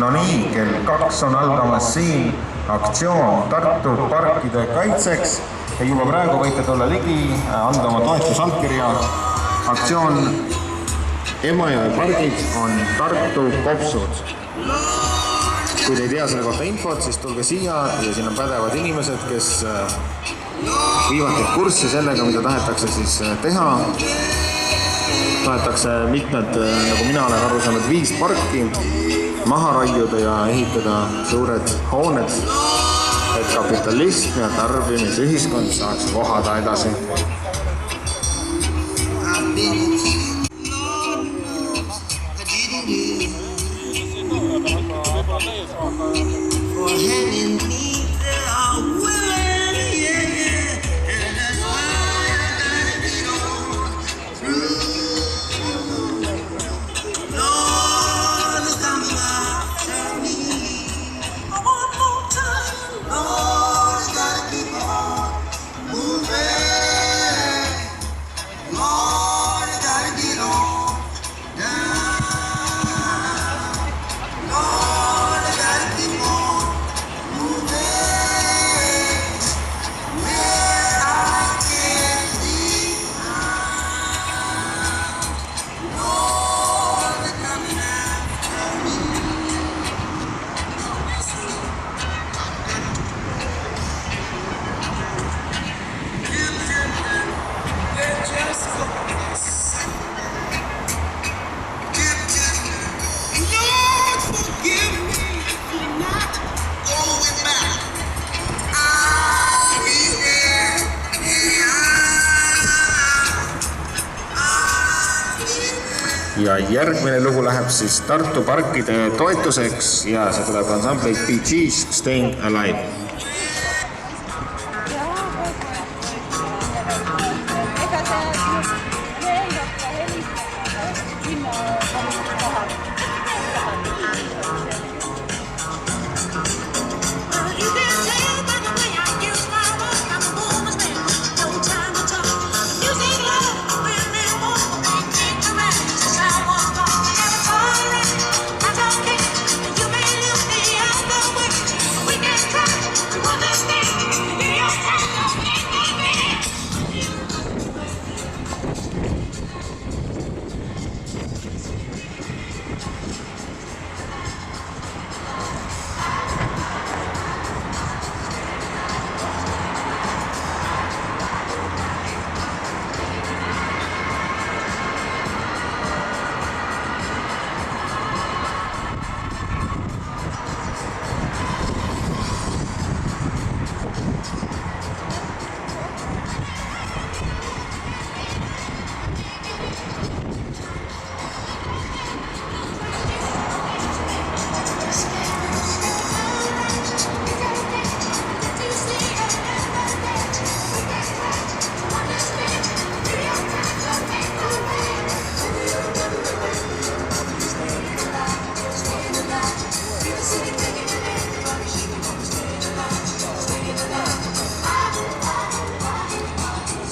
No nii, kell 2 on algamas siin aktsioon Tartu parkide kaitseks ja juba praegu võite tulla ligi, anda oma toetusallkirja. Aktsioon Emajõe pargid on Tartu kopsud. Kui te ei tea selle kohta infot, siis tulge siia ja siin on pädevad inimesed, kes viivad teid kurssi sellega, mida tahetakse siis teha. Tahetakse mitmed, nagu mina olen aru saanud, 5 parki maha raiuda ja ehitada suured hooned, et kapitalism ja tarbimisühiskond saaks vohada edasi. Ja järgmine lugu läheb siis Tartu parkide toetuseks ja see tuleb ansambli Bee Gees Staying Alive.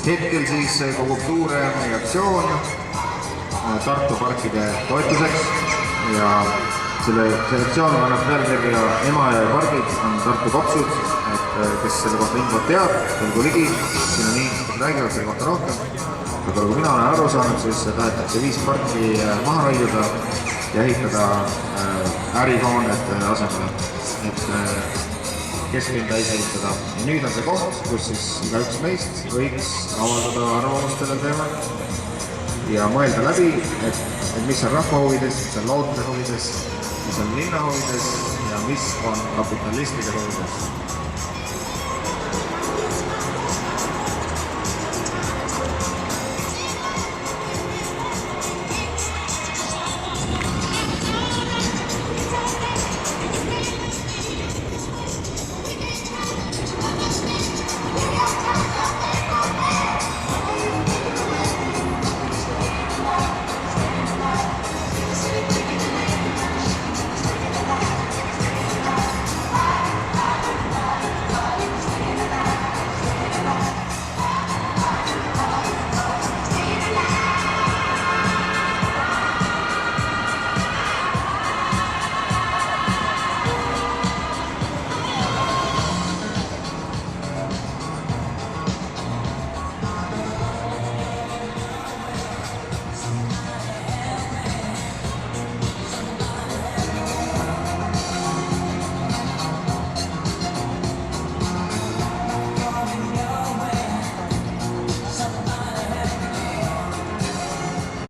Hetkel siis kogub suure reaktsioon Tartu parkide toetuseks ja selle aktsioon annab pealkirja Emajõe pargid on Tartu kopsud, et kes selle kohta infot teab, tulgu ligi, siin on inimesed, kes räägivad selle kohta rohkem. Aga kui mina olen aru saanud, siis tahetakse 5 parki maha raiuda ja ehitada ärihooned asemele, et kesklinda ise ehitada. Ja nüüd on see koht, kus siis igaüks meist võiks avaldada arvamust sellel teemal ja mõelda läbi, et mis on rahva huvides, mis on looduse huvides, mis on linna huvides ja mis on kapitalistide huvides.